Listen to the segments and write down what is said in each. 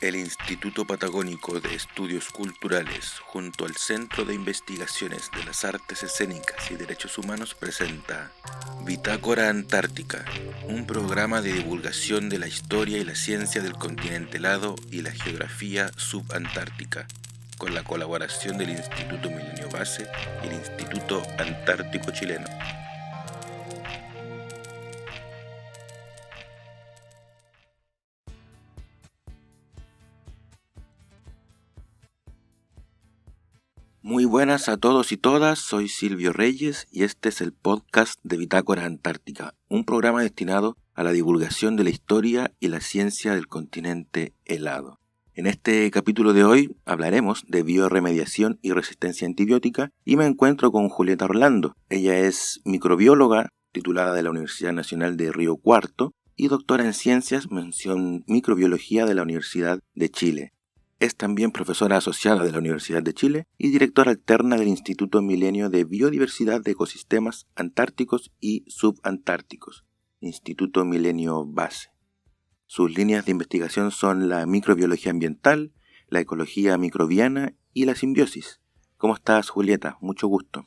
El Instituto Patagónico de Estudios Culturales, junto al Centro de Investigaciones de las Artes Escénicas y Derechos Humanos, presenta Bitácora Antártica, un programa de divulgación de la historia y la ciencia del continente helado y la geografía subantártica, con la colaboración del Instituto Milenio Base y el Instituto Antártico Chileno. Muy buenas a todos y todas, soy Silvio Reyes y este es el podcast de Bitácora Antártica, un programa destinado a la divulgación de la historia y la ciencia del continente helado. En este capítulo de hoy hablaremos de biorremediación y resistencia antibiótica y me encuentro con Julieta Orlando. Ella es microbióloga titulada de la Universidad Nacional de Río Cuarto y doctora en Ciencias, mención Microbiología de la Universidad de Chile. Es también profesora asociada de la Universidad de Chile y directora alterna del Instituto Milenio de Biodiversidad de Ecosistemas Antárticos y Subantárticos, Instituto Milenio Base. Sus líneas de investigación son la microbiología ambiental, la ecología microbiana y la simbiosis. ¿Cómo estás, Julieta? Mucho gusto.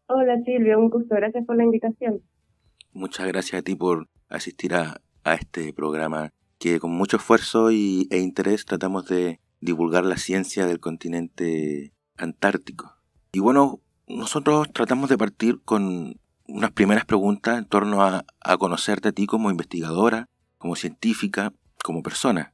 Hola, Silvia, un gusto. Gracias por la invitación. Muchas gracias a ti por asistir a este programa que con mucho esfuerzo e interés tratamos de divulgar la ciencia del continente antártico. Y bueno, nosotros tratamos de partir con unas primeras preguntas en torno a conocerte a ti como investigadora, como científica, como persona.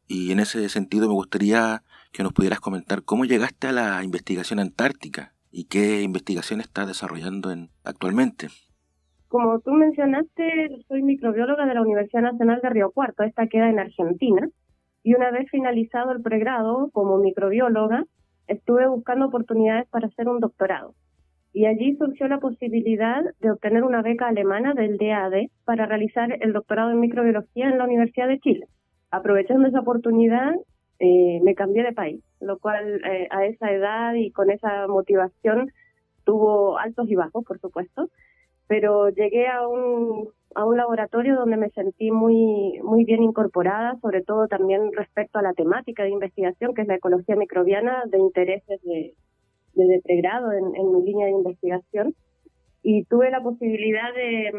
Y en ese sentido me gustaría que nos pudieras comentar cómo llegaste a la investigación antártica y qué investigación estás desarrollando actualmente. Como tú mencionaste, soy microbióloga de la Universidad Nacional de Río Cuarto. Esta queda en Argentina. Y una vez finalizado el pregrado como microbióloga, estuve buscando oportunidades para hacer un doctorado. Y allí surgió la posibilidad de obtener una beca alemana del DAAD para realizar el doctorado en microbiología en la Universidad de Chile. Aprovechando esa oportunidad, me cambié de país, lo cual a esa edad y con esa motivación tuvo altos y bajos, por supuesto. Pero llegué a un laboratorio donde me sentí muy bien incorporada, sobre todo también respecto a la temática de investigación, que es la ecología microbiana, de intereses desde pregrado en mi línea de investigación. Y tuve la posibilidad de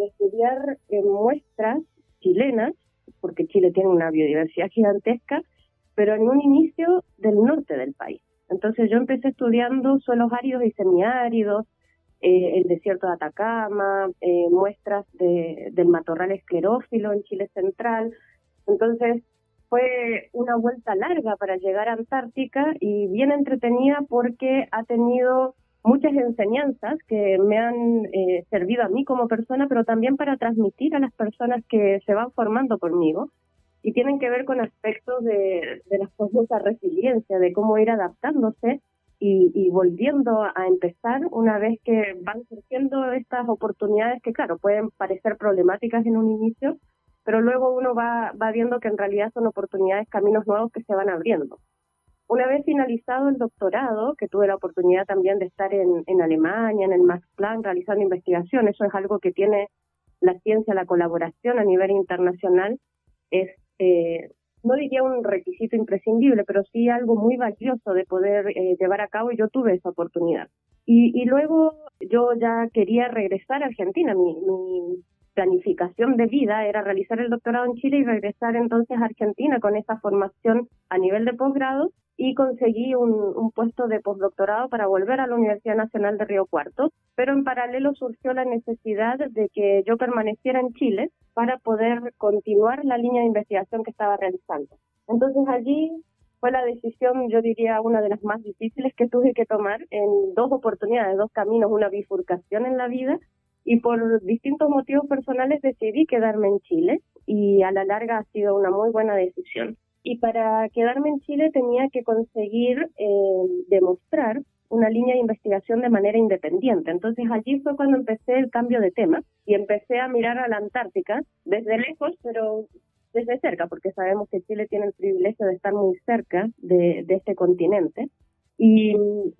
estudiar muestras chilenas, porque Chile tiene una biodiversidad gigantesca, pero en un inicio del norte del país. Entonces yo empecé estudiando suelos áridos y semiáridos, el desierto de Atacama, muestras del matorral esclerófilo en Chile central. Entonces fue una vuelta larga para llegar a Antártica y bien entretenida porque ha tenido muchas enseñanzas que me han servido a mí como persona, pero también para transmitir a las personas que se van formando conmigo y tienen que ver con aspectos de la famosa resiliencia, de cómo ir adaptándose y volviendo a empezar una vez que van surgiendo estas oportunidades que, claro, pueden parecer problemáticas en un inicio, pero luego uno va viendo que en realidad son oportunidades, caminos nuevos que se van abriendo. Una vez finalizado el doctorado, que tuve la oportunidad también de estar en Alemania, en el Max Planck, realizando investigación, eso es algo que tiene la ciencia, la colaboración a nivel internacional, es no diría un requisito imprescindible, pero sí algo muy valioso de poder llevar a cabo, y yo tuve esa oportunidad. Y luego yo ya quería regresar a Argentina. Mi planificación de vida era realizar el doctorado en Chile y regresar entonces a Argentina con esa formación a nivel de posgrado, y conseguí un puesto de postdoctorado para volver a la Universidad Nacional de Río Cuarto, pero en paralelo surgió la necesidad de que yo permaneciera en Chile para poder continuar la línea de investigación que estaba realizando. Entonces allí fue la decisión, yo diría, una de las más difíciles que tuve que tomar en dos oportunidades, dos caminos, una bifurcación en la vida, y por distintos motivos personales decidí quedarme en Chile y a la larga ha sido una muy buena decisión. Y para quedarme en Chile tenía que conseguir demostrar una línea de investigación de manera independiente. Entonces allí fue cuando empecé el cambio de tema y empecé a mirar a la Antártica desde lejos, pero desde cerca, porque sabemos que Chile tiene el privilegio de estar muy cerca de este continente. Y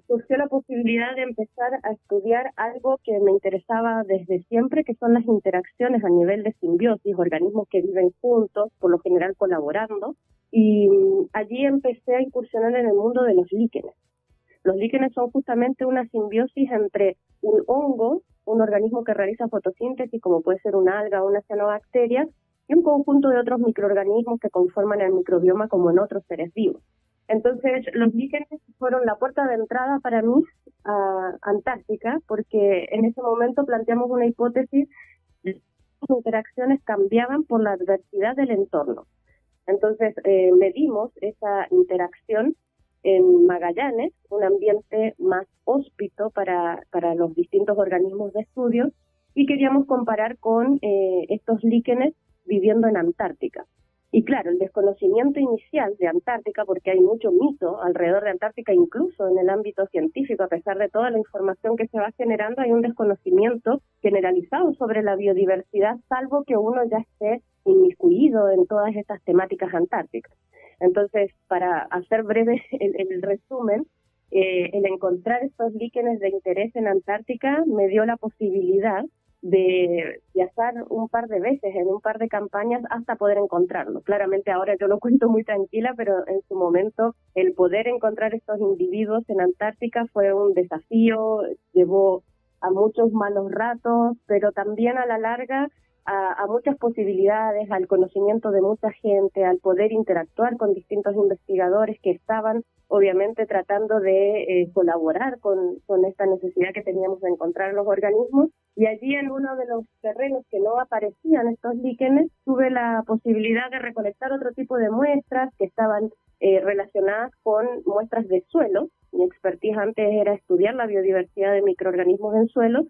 surgió la posibilidad de empezar a estudiar algo que me interesaba desde siempre, que son las interacciones a nivel de simbiosis, organismos que viven juntos, por lo general colaborando, y allí empecé a incursionar en el mundo de los líquenes. Los líquenes son justamente una simbiosis entre un hongo, un organismo que realiza fotosíntesis, como puede ser una alga o una cianobacteria, y un conjunto de otros microorganismos que conforman el microbioma como en otros seres vivos. Entonces, los líquenes fueron la puerta de entrada para mí a Antártica, porque en ese momento planteamos una hipótesis de que las interacciones cambiaban por la adversidad del entorno. Entonces, medimos esa interacción en Magallanes, un ambiente más hóspito para los distintos organismos de estudio, y queríamos comparar con estos líquenes viviendo en Antártica. Y claro, el desconocimiento inicial de Antártica, porque hay mucho mito alrededor de Antártica, incluso en el ámbito científico, a pesar de toda la información que se va generando, hay un desconocimiento generalizado sobre la biodiversidad, salvo que uno ya esté inmiscuido en todas estas temáticas antárticas. Entonces, para hacer breve el resumen, el encontrar estos líquenes de interés en Antártica me dio la posibilidad de viajar un par de veces en un par de campañas hasta poder encontrarlos. Claramente ahora yo lo cuento muy tranquila, pero en su momento el poder encontrar estos individuos en Antártica fue un desafío, llevó a muchos malos ratos, pero también a la larga a muchas posibilidades, al conocimiento de mucha gente, al poder interactuar con distintos investigadores que estaban obviamente tratando de colaborar con esta necesidad que teníamos de encontrar los organismos. Y allí en uno de los terrenos que no aparecían estos líquenes, tuve la posibilidad de recolectar otro tipo de muestras que estaban relacionadas con muestras de suelo. Mi expertise antes era estudiar la biodiversidad de microorganismos en suelo,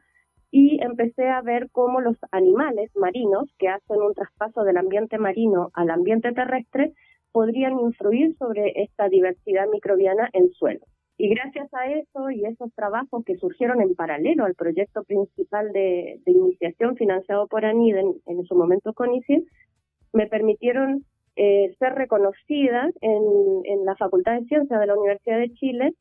y empecé a ver cómo los animales marinos que hacen un traspaso del ambiente marino al ambiente terrestre podrían influir sobre esta diversidad microbiana en suelo. Y gracias a eso y esos trabajos que surgieron en paralelo al proyecto principal de iniciación financiado por ANID en su momento CONICET, me permitieron ser reconocida en la Facultad de Ciencias de la Universidad de Chile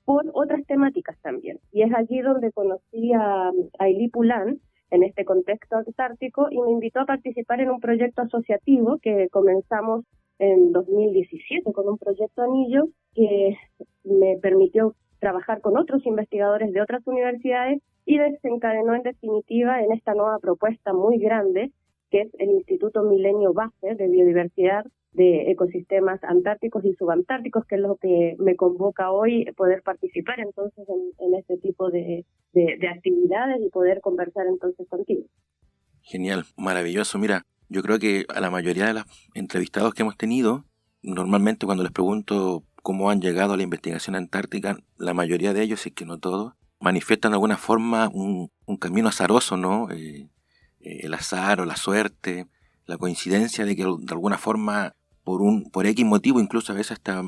por otras temáticas también. Y es allí donde conocí a Elie Poulain en este contexto antártico y me invitó a participar en un proyecto asociativo que comenzamos en 2017 con un proyecto anillo que me permitió trabajar con otros investigadores de otras universidades y desencadenó en definitiva en esta nueva propuesta muy grande que es el Instituto Milenio Base de Biodiversidad de Ecosistemas Antárticos y Subantárticos, que es lo que me convoca hoy poder participar entonces en este tipo de actividades y poder conversar entonces contigo. Genial, maravilloso. Mira, yo creo que a la mayoría de los entrevistados que hemos tenido, normalmente cuando les pregunto cómo han llegado a la investigación antártica, la mayoría de ellos, si es que no todos, manifiestan de alguna forma un camino azaroso, ¿no? El azar o la suerte, la coincidencia de que de alguna forma, por X motivo, incluso a veces hasta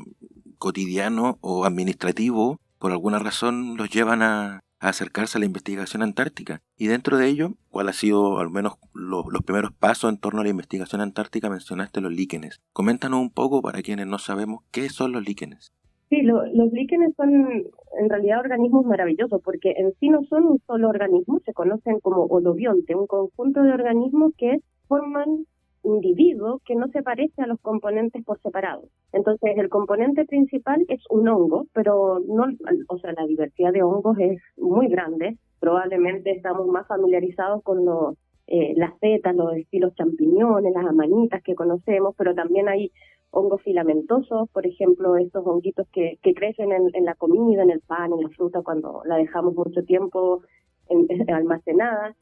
cotidiano o administrativo, por alguna razón los llevan a acercarse a la investigación antártica. Y dentro de ello, ¿cuál ha sido al menos los primeros pasos en torno a la investigación antártica? Mencionaste los líquenes. Coméntanos un poco para quienes no sabemos qué son los líquenes. Sí, los líquenes son en realidad organismos maravillosos porque en sí no son un solo organismo, se conocen como holobionte, un conjunto de organismos que forman individuos que no se parece a los componentes por separado. Entonces, el componente principal es un hongo, pero no, o sea, la diversidad de hongos es muy grande. Probablemente estamos más familiarizados con las setas, los estilos champiñones, las amanitas que conocemos, pero también hay hongos filamentosos, por ejemplo, estos honguitos que crecen en la comida, en el pan, en la fruta, cuando la dejamos mucho tiempo almacenada.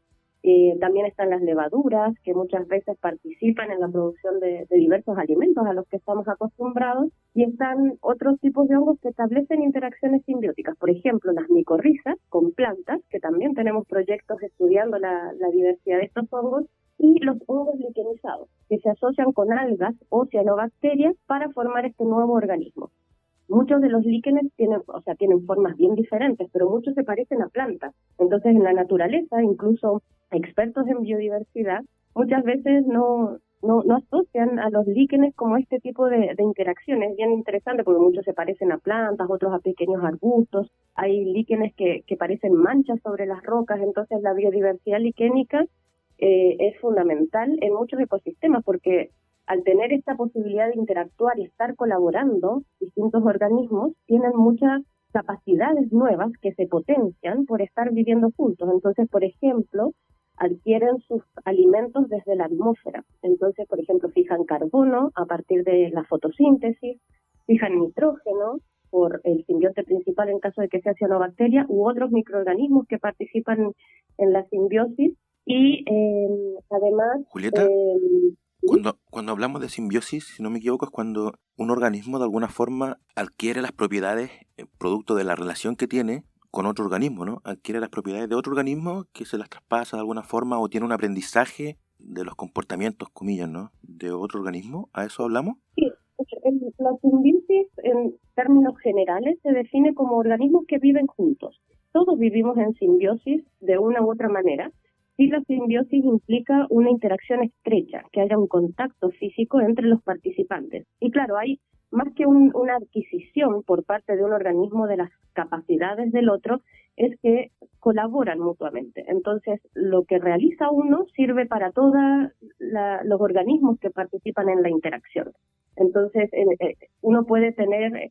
También están las levaduras, que muchas veces participan en la producción de diversos alimentos a los que estamos acostumbrados, y están otros tipos de hongos que establecen interacciones simbióticas, por ejemplo, las micorrizas con plantas, que también tenemos proyectos estudiando la diversidad de estos hongos, y los hongos liquenizados, que se asocian con algas o cianobacterias para formar este nuevo organismo. Muchos de los líquenes tienen formas bien diferentes, pero muchos se parecen a plantas. Entonces, en la naturaleza, incluso expertos en biodiversidad, muchas veces no asocian a los líquenes como este tipo de interacciones. Bien interesante porque muchos se parecen a plantas, otros a pequeños arbustos. Hay líquenes que parecen manchas sobre las rocas. Entonces, la biodiversidad liquénica es fundamental en muchos ecosistemas porque al tener esta posibilidad de interactuar y estar colaborando, distintos organismos tienen muchas capacidades nuevas que se potencian por estar viviendo juntos. Entonces, por ejemplo, adquieren sus alimentos desde la atmósfera. Entonces, por ejemplo, fijan carbono a partir de la fotosíntesis, fijan nitrógeno por el simbionte principal en caso de que sea cianobacteria u otros microorganismos que participan en la simbiosis. Y además... Julieta, cuando hablamos de simbiosis, si no me equivoco, es cuando un organismo de alguna forma adquiere las propiedades producto de la relación que tiene con otro organismo, ¿no? Adquiere las propiedades de otro organismo que se las traspasa de alguna forma o tiene un aprendizaje de los comportamientos, comillas, ¿no? De otro organismo. ¿A eso hablamos? Sí, la simbiosis en términos generales se define como organismos que viven juntos. Todos vivimos en simbiosis de una u otra manera. Sí, la simbiosis implica una interacción estrecha, que haya un contacto físico entre los participantes. Y claro, hay más que una adquisición por parte de un organismo de las capacidades del otro, es que colaboran mutuamente. Entonces, lo que realiza uno sirve para todos los organismos que participan en la interacción. Entonces, uno puede tener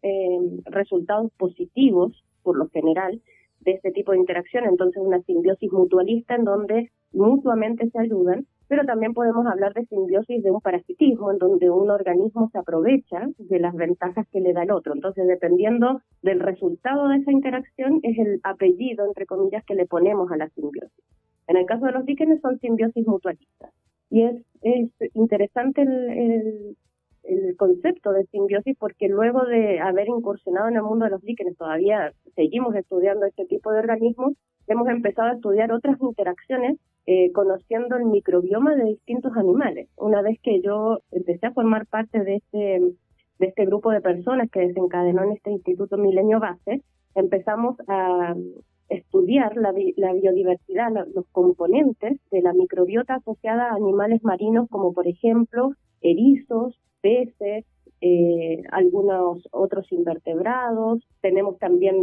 resultados positivos, por lo general, de este tipo de interacción. Entonces, una simbiosis mutualista en donde mutuamente se ayudan, pero también podemos hablar de simbiosis de un parasitismo, en donde un organismo se aprovecha de las ventajas que le da el otro. Entonces, dependiendo del resultado de esa interacción, es el apellido, entre comillas, que le ponemos a la simbiosis. En el caso de los líquenes son simbiosis mutualistas. Y es interesante el concepto de simbiosis porque luego de haber incursionado en el mundo de los líquenes, todavía seguimos estudiando este tipo de organismos, hemos empezado a estudiar otras interacciones conociendo el microbioma de distintos animales. Una vez que yo empecé a formar parte de este grupo de personas que desencadenó en este Instituto Milenio Base, empezamos a estudiar la biodiversidad, los componentes de la microbiota asociada a animales marinos como por ejemplo erizos, peces, algunos otros invertebrados, tenemos también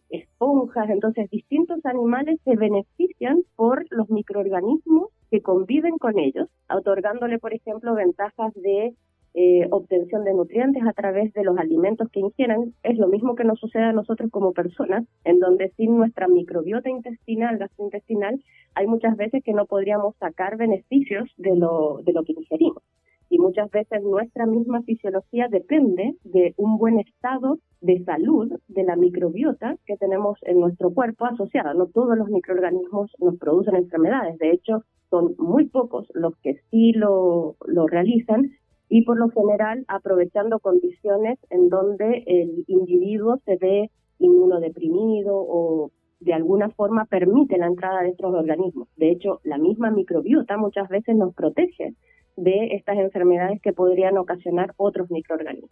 esponjas. Entonces distintos animales se benefician por los microorganismos que conviven con ellos, otorgándole por ejemplo ventajas de obtención de nutrientes a través de los alimentos que ingieran. Es lo mismo que nos sucede a nosotros como personas, en donde sin nuestra microbiota intestinal, gastrointestinal, hay muchas veces que no podríamos sacar beneficios de lo que ingerimos. Y muchas veces nuestra misma fisiología depende de un buen estado de salud de la microbiota que tenemos en nuestro cuerpo asociada. No todos los microorganismos nos producen enfermedades, de hecho son muy pocos los que sí lo realizan, y por lo general aprovechando condiciones en donde el individuo se ve inmunodeprimido o de alguna forma permite la entrada de estos organismos. De hecho, la misma microbiota muchas veces nos protege de estas enfermedades que podrían ocasionar otros microorganismos.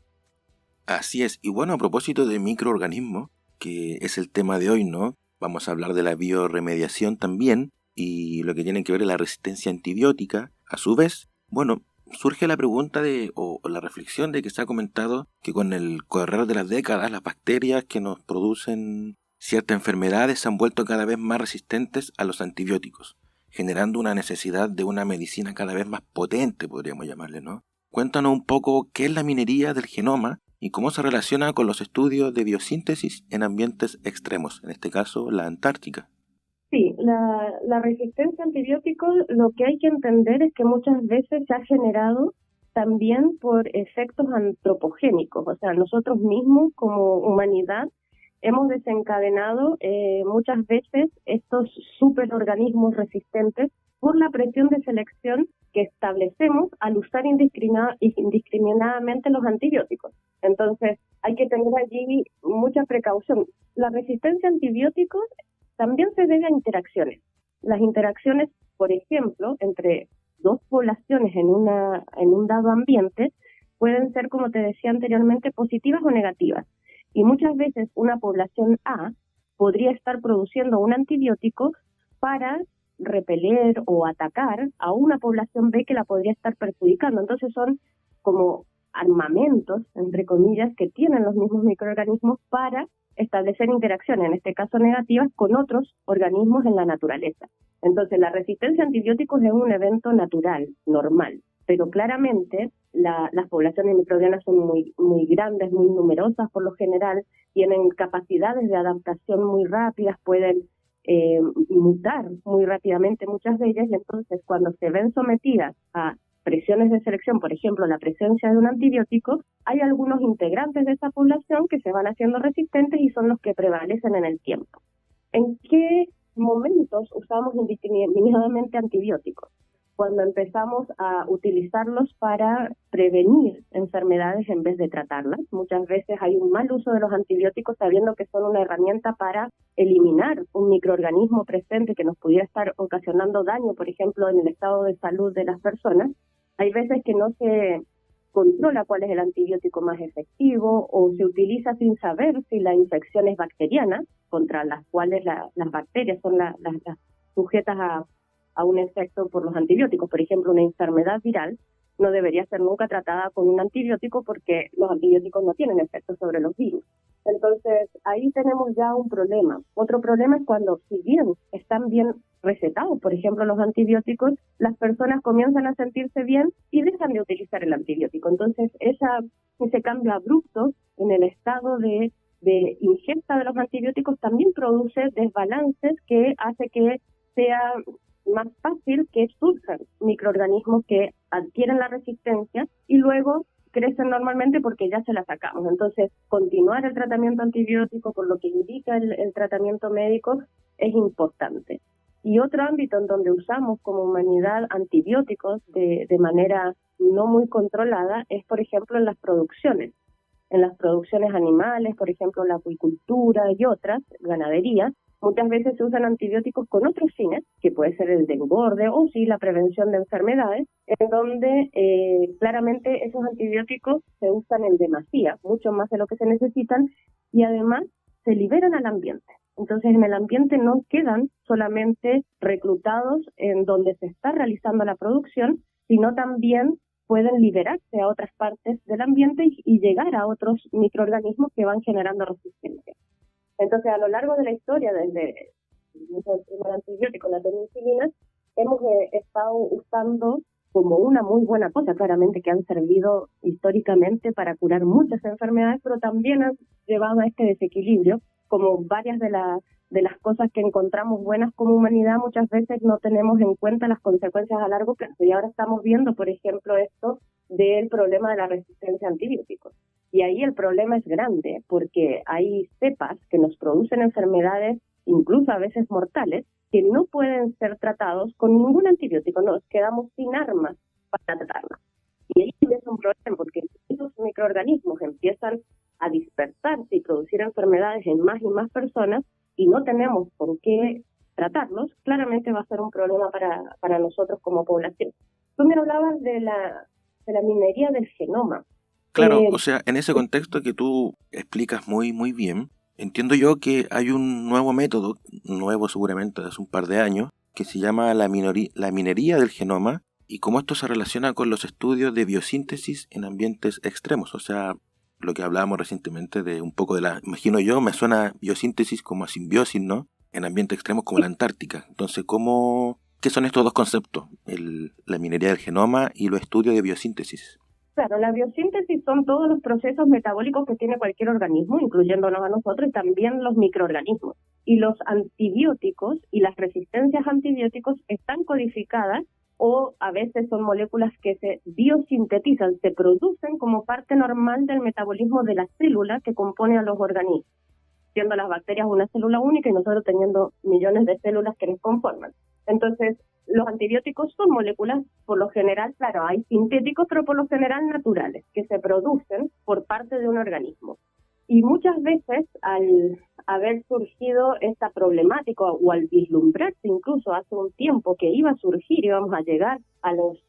Así es. Y bueno, a propósito de microorganismos, que es el tema de hoy, ¿no? Vamos a hablar de la bioremediación también y lo que tiene que ver con la resistencia antibiótica. A su vez, bueno, surge la pregunta o la reflexión de que se ha comentado que con el correr de las décadas las bacterias que nos producen ciertas enfermedades se han vuelto cada vez más resistentes a los antibióticos, generando una necesidad de una medicina cada vez más potente, podríamos llamarle, ¿no? Cuéntanos un poco qué es la minería del genoma y cómo se relaciona con los estudios de biosíntesis en ambientes extremos, en este caso la Antártica. Sí, la resistencia a antibióticos, lo que hay que entender es que muchas veces se ha generado también por efectos antropogénicos, o sea, nosotros mismos como humanidad hemos desencadenado muchas veces estos superorganismos resistentes por la presión de selección que establecemos al usar indiscriminadamente los antibióticos. Entonces, hay que tener allí mucha precaución. La resistencia a antibióticos también se debe a interacciones. Las interacciones, por ejemplo, entre dos poblaciones en un dado ambiente pueden ser, como te decía anteriormente, positivas o negativas. Y muchas veces una población A podría estar produciendo un antibiótico para repeler o atacar a una población B que la podría estar perjudicando. Entonces son como armamentos, entre comillas, que tienen los mismos microorganismos para establecer interacciones, en este caso negativas, con otros organismos en la naturaleza. Entonces la resistencia a antibióticos es un evento natural, normal, pero claramente las poblaciones microbianas son muy grandes, muy numerosas por lo general, tienen capacidades de adaptación muy rápidas, pueden mutar muy rápidamente muchas de ellas, y entonces cuando se ven sometidas a presiones de selección, por ejemplo, la presencia de un antibiótico, hay algunos integrantes de esa población que se van haciendo resistentes y son los que prevalecen en el tiempo. ¿En qué momentos usamos indiscriminadamente antibióticos? Cuando empezamos a utilizarlos para prevenir enfermedades en vez de tratarlas. Muchas veces hay un mal uso de los antibióticos sabiendo que son una herramienta para eliminar un microorganismo presente que nos pudiera estar ocasionando daño, por ejemplo, en el estado de salud de las personas. Hay veces que no se controla cuál es el antibiótico más efectivo o se utiliza sin saber si la infección es bacteriana, contra las cuales las bacterias son las sujetas a un efecto por los antibióticos. Por ejemplo, una enfermedad viral no debería ser nunca tratada con un antibiótico porque los antibióticos no tienen efecto sobre los virus. Entonces, ahí tenemos ya un problema. Otro problema es cuando, si bien están bien recetados, por ejemplo, los antibióticos, las personas comienzan a sentirse bien y dejan de utilizar el antibiótico. Entonces, ese cambio abrupto en el estado de ingesta de los antibióticos también produce desbalances que hace que sea más fácil que surjan microorganismos que adquieren la resistencia y luego crecen normalmente porque ya se la sacamos. Entonces, continuar el tratamiento antibiótico, por lo que indica el tratamiento médico, es importante. Y otro ámbito en donde usamos como humanidad antibióticos de manera no muy controlada es, por ejemplo, en las producciones animales, por ejemplo, la acuicultura y otras, ganadería. Muchas veces se usan antibióticos con otros fines, que puede ser el de engorde o sí la prevención de enfermedades, en donde claramente esos antibióticos se usan en demasía, mucho más de lo que se necesitan, y además se liberan al ambiente. Entonces en el ambiente no quedan solamente reclutados en donde se está realizando la producción, sino también pueden liberarse a otras partes del ambiente y llegar a otros microorganismos que van generando resistencia. Entonces, a lo largo de la historia, desde el primer antibiótico, la penicilina, hemos estado usando como una muy buena cosa, claramente que han servido históricamente para curar muchas enfermedades, pero también han llevado a este desequilibrio, como varias de las cosas que encontramos buenas como humanidad, muchas veces no tenemos en cuenta las consecuencias a largo plazo. Y ahora estamos viendo, por ejemplo, esto del problema de la resistencia a antibióticos. Y ahí el problema es grande, porque hay cepas que nos producen enfermedades, incluso a veces mortales, que no pueden ser tratados con ningún antibiótico. Nos quedamos sin armas para tratarlas. Y ahí es un problema, porque esos microorganismos empiezan a dispersarse y producir enfermedades en más y más personas, y no tenemos por qué tratarlos, claramente va a ser un problema para nosotros como población. Tú me hablabas de la minería del genoma. Claro, o sea, en ese contexto que tú explicas muy, muy bien, entiendo yo que hay un nuevo método, nuevo seguramente de hace un par de años, que se llama la minería del genoma, y cómo esto se relaciona con los estudios de biosíntesis en ambientes extremos. O sea, lo que hablábamos recientemente de un poco imagino yo, me suena biosíntesis como a simbiosis, ¿no? En ambientes extremos como la Antártica. Entonces, ¿qué son estos dos conceptos? La minería del genoma y los estudios de biosíntesis. Claro, la biosíntesis son todos los procesos metabólicos que tiene cualquier organismo, incluyéndonos a nosotros, y también los microorganismos. Y los antibióticos y las resistencias a antibióticos están codificadas, o a veces son moléculas que se biosintetizan, se producen como parte normal del metabolismo de la célula que compone a los organismos, siendo las bacterias una célula única y nosotros teniendo millones de células que nos conforman. Entonces, los antibióticos son moléculas, por lo general, claro, hay sintéticos, pero por lo general naturales, que se producen por parte de un organismo. Y muchas veces, al haber surgido esta problemática, o al vislumbrarse incluso hace un tiempo que iba a surgir, íbamos a llegar a los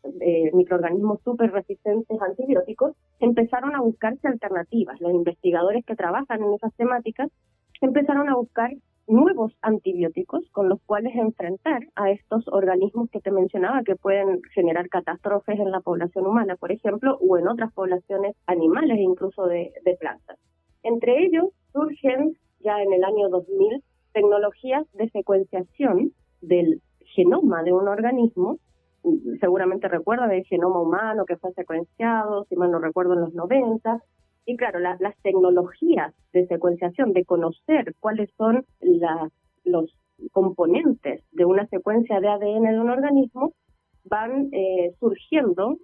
microorganismos súper resistentes a antibióticos, empezaron a buscarse alternativas. Los investigadores que trabajan en esas temáticas empezaron a buscar nuevos antibióticos con los cuales enfrentar a estos organismos que te mencionaba que pueden generar catástrofes en la población humana, por ejemplo, o en otras poblaciones animales e incluso de plantas. Entre ellos surgen ya en el año 2000 tecnologías de secuenciación del genoma de un organismo seguramente recuerdan el genoma humano que fue secuenciado, si mal no recuerdo, en los 90. Y claro, las tecnologías de secuenciación, de conocer cuáles son los componentes de una secuencia de ADN de un organismo, van surgiendo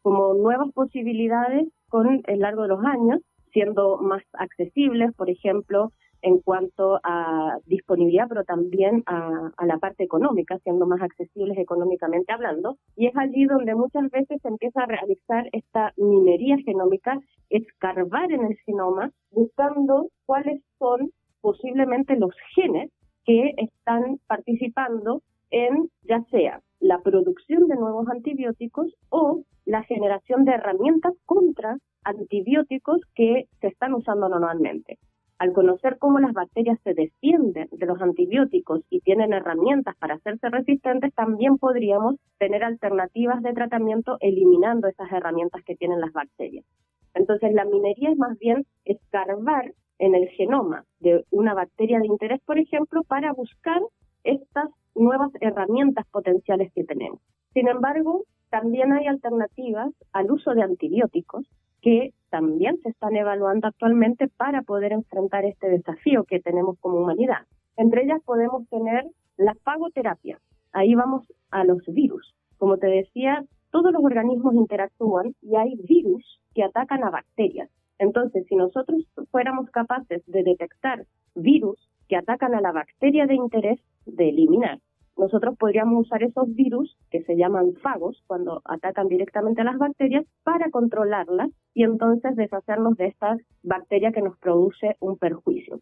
como nuevas posibilidades con el largo de los años, siendo más accesibles, por ejemplo, en cuanto a disponibilidad, pero también a la parte económica, siendo más accesibles económicamente hablando. Y es allí donde muchas veces se empieza a realizar esta minería genómica, escarbar en el genoma, buscando cuáles son posiblemente los genes que están participando en, ya sea la producción de nuevos antibióticos o la generación de herramientas contra antibióticos que se están usando normalmente. Al conocer cómo las bacterias se defienden de los antibióticos y tienen herramientas para hacerse resistentes, también podríamos tener alternativas de tratamiento eliminando esas herramientas que tienen las bacterias. Entonces, la minería es más bien escarbar en el genoma de una bacteria de interés, por ejemplo, para buscar estas nuevas herramientas potenciales que tenemos. Sin embargo, también hay alternativas al uso de antibióticos que también se están evaluando actualmente para poder enfrentar este desafío que tenemos como humanidad. Entre ellas podemos tener la fagoterapia. Ahí vamos a los virus. Como te decía, todos los organismos interactúan y hay virus que atacan a bacterias. Entonces, si nosotros fuéramos capaces de detectar virus que atacan a la bacteria de interés de eliminar, nosotros podríamos usar esos virus, que se llaman fagos, cuando atacan directamente a las bacterias, para controlarlas y entonces deshacernos de esta bacteria que nos produce un perjuicio.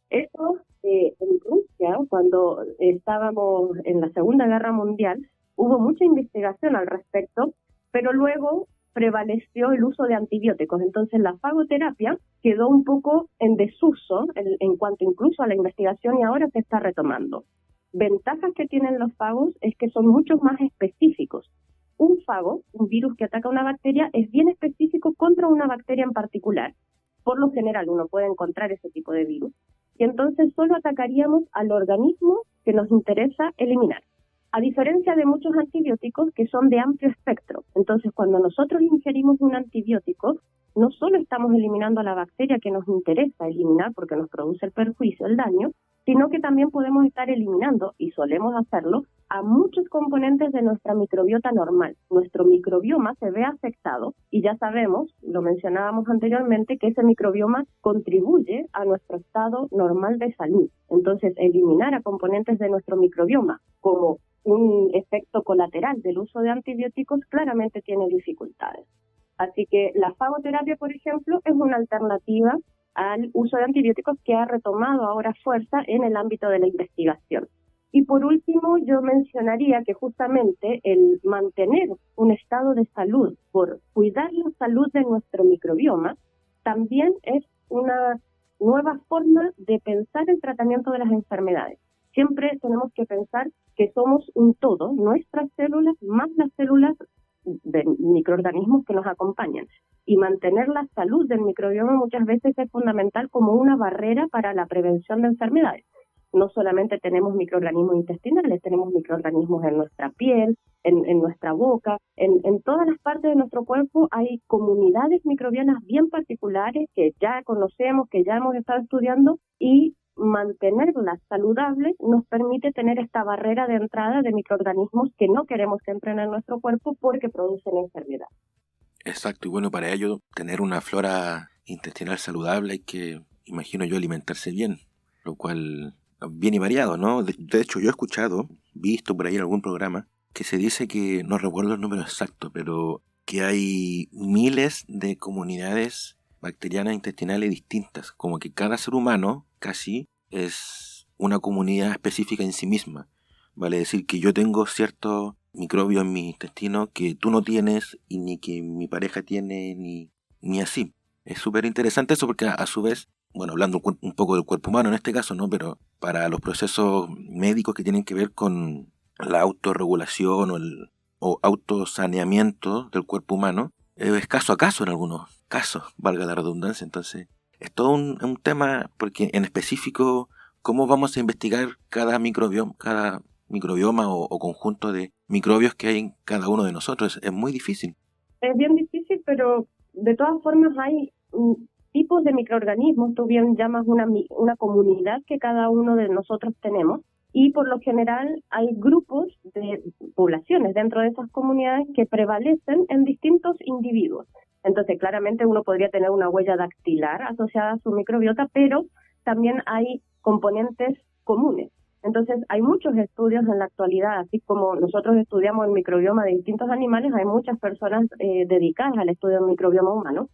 Eso, en Rusia, cuando estábamos en la Segunda Guerra Mundial, hubo mucha investigación al respecto, pero luego prevaleció el uso de antibióticos. Entonces la fagoterapia quedó un poco en desuso en cuanto incluso a la investigación y ahora se está retomando. Ventajas que tienen los fagos es que son mucho más específicos. Un fago, un virus que ataca a una bacteria, es bien específico contra una bacteria en particular. Por lo general uno puede encontrar ese tipo de virus y entonces solo atacaríamos al organismo que nos interesa eliminar. A diferencia de muchos antibióticos que son de amplio espectro. Entonces, cuando nosotros ingerimos un antibiótico, no solo estamos eliminando a la bacteria que nos interesa eliminar porque nos produce el perjuicio, el daño, sino que también podemos estar eliminando, y solemos hacerlo, a muchos componentes de nuestra microbiota normal. Nuestro microbioma se ve afectado y ya sabemos, lo mencionábamos anteriormente, que ese microbioma contribuye a nuestro estado normal de salud. Entonces, eliminar a componentes de nuestro microbioma como un efecto colateral del uso de antibióticos claramente tiene dificultades. Así que la fagoterapia, por ejemplo, es una alternativa al uso de antibióticos que ha retomado ahora fuerza en el ámbito de la investigación. Y por último, yo mencionaría que justamente el mantener un estado de salud por cuidar la salud de nuestro microbioma también es una nueva forma de pensar el tratamiento de las enfermedades. Siempre tenemos que pensar que somos un todo, nuestras células más las células de microorganismos que nos acompañan. Y mantener la salud del microbioma muchas veces es fundamental como una barrera para la prevención de enfermedades. No solamente tenemos microorganismos intestinales, tenemos microorganismos en nuestra piel, en nuestra boca, en todas las partes de nuestro cuerpo hay comunidades microbianas bien particulares que ya conocemos, que ya hemos estado estudiando y mantenerlas saludables nos permite tener esta barrera de entrada de microorganismos que no queremos que entren en nuestro cuerpo porque producen enfermedad. Exacto, y bueno, para ello tener una flora intestinal saludable hay que, imagino yo, alimentarse bien, lo cual bien y variado, ¿no? De hecho, yo he escuchado, visto por ahí en algún programa, que se dice que, no recuerdo el número exacto, pero que hay miles de comunidades bacterianas intestinales distintas, como que cada ser humano casi es una comunidad específica en sí misma. Vale decir que yo tengo ciertos microbios en mi intestino que tú no tienes y ni que mi pareja tiene ni así. Es súper interesante eso porque a su vez, bueno, hablando un poco del cuerpo humano en este caso, ¿no? Pero para los procesos médicos que tienen que ver con la autorregulación o autosaneamiento del cuerpo humano, es caso a caso en algunos casos, valga la redundancia. Entonces, es todo un tema porque en específico, ¿cómo vamos a investigar cada microbioma o conjunto de microbios que hay en cada uno de nosotros. Es muy difícil. Es bien difícil, pero de todas formas hay tipos de microorganismos. Tú bien llamas una comunidad que cada uno de nosotros tenemos, y por lo general hay grupos de poblaciones dentro de esas comunidades que prevalecen en distintos individuos. Entonces, claramente uno podría tener una huella dactilar asociada a su microbiota, pero también hay componentes comunes. Entonces, hay muchos estudios en la actualidad, así como nosotros estudiamos el microbioma de distintos animales, hay muchas personas dedicadas al estudio del microbioma humano,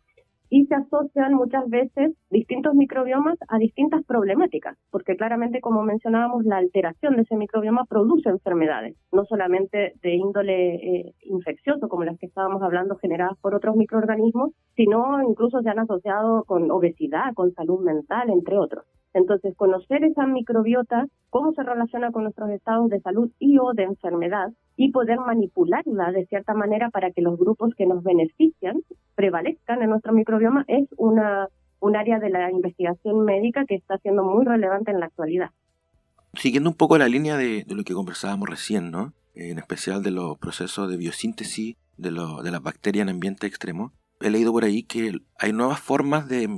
y se asocian muchas veces distintos microbiomas a distintas problemáticas, porque claramente, como mencionábamos, la alteración de ese microbioma produce enfermedades, no solamente de índole infeccioso, como las que estábamos hablando, generadas por otros microorganismos, sino incluso se han asociado con obesidad, con salud mental, entre otros. Entonces, conocer esa microbiota, cómo se relaciona con nuestros estados de salud y o de enfermedad, y poder manipularla de cierta manera para que los grupos que nos benefician prevalezcan en nuestro microbioma, es un área de la investigación médica que está siendo muy relevante en la actualidad. Siguiendo un poco la línea de lo que conversábamos recién, ¿no? En especial de los procesos de biosíntesis de las bacterias en ambiente extremo, he leído por ahí que hay nuevas formas de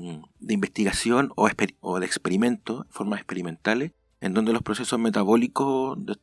investigación o de experimento, formas experimentales, en donde los procesos metabólicos de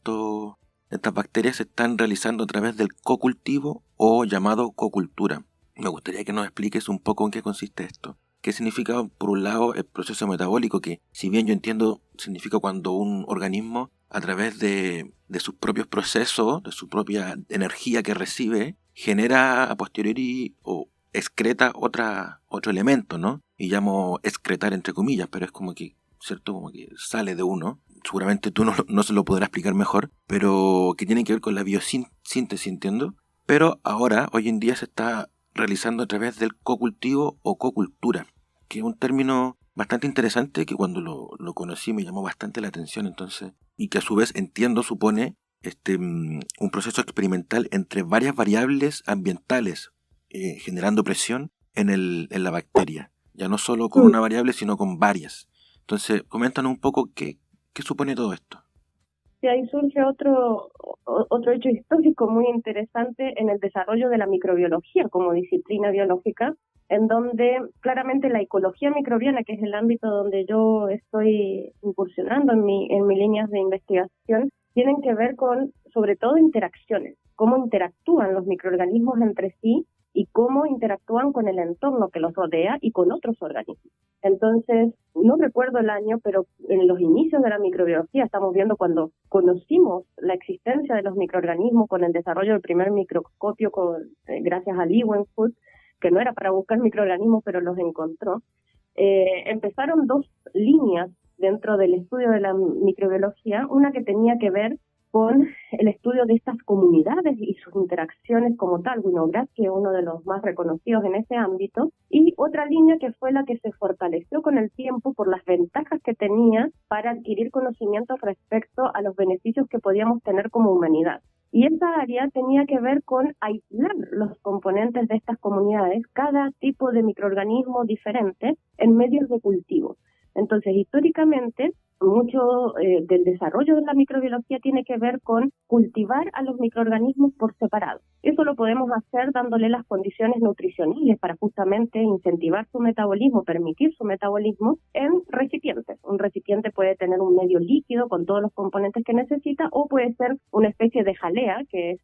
estas bacterias se están realizando a través del cocultivo o llamado cocultura. Me gustaría que nos expliques un poco en qué consiste esto. ¿Qué significa, por un lado, el proceso metabólico? Que, si bien yo entiendo, significa cuando un organismo, a través de sus propios procesos, de su propia energía que recibe, genera a posteriori o excreta otro elemento, ¿no? Y llamo excretar entre comillas, pero es como que, ¿cierto? Como que sale de uno. Seguramente tú no se lo podrás explicar mejor, pero que tiene que ver con la biosíntesis, entiendo. Pero ahora, hoy en día, se está realizando a través del cocultivo o cocultura, que es un término bastante interesante que cuando lo conocí me llamó bastante la atención, entonces, y que a su vez entiendo supone un proceso experimental entre varias variables ambientales, generando presión en la bacteria, ya no solo con una variable sino con varias. Entonces, coméntanos un poco qué supone todo esto. Y ahí surge otro hecho histórico muy interesante en el desarrollo de la microbiología como disciplina biológica, en donde claramente la ecología microbiana, que es el ámbito donde yo estoy incursionando en mis líneas de investigación, tienen que ver con, sobre todo, interacciones, cómo interactúan los microorganismos entre sí y cómo interactúan con el entorno que los rodea y con otros organismos. Entonces, no recuerdo el año, pero en los inicios de la microbiología, estamos viendo cuando conocimos la existencia de los microorganismos con el desarrollo del primer microscopio gracias a Leeuwenhoek, que no era para buscar microorganismos, pero los encontró. Empezaron dos líneas dentro del estudio de la microbiología, una que tenía que ver con el estudio de estas comunidades y sus interacciones como tal, Winograd, que es uno de los más reconocidos en ese ámbito, y otra línea que fue la que se fortaleció con el tiempo por las ventajas que tenía para adquirir conocimientos respecto a los beneficios que podíamos tener como humanidad. Y esa área tenía que ver con aislar los componentes de estas comunidades, cada tipo de microorganismo diferente, en medios de cultivo. Entonces, históricamente, mucho del desarrollo de la microbiología tiene que ver con cultivar a los microorganismos por separado. Eso lo podemos hacer dándole las condiciones nutricionales para justamente incentivar su metabolismo, permitir su metabolismo en recipientes. Un recipiente puede tener un medio líquido con todos los componentes que necesita, o puede ser una especie de jalea, que es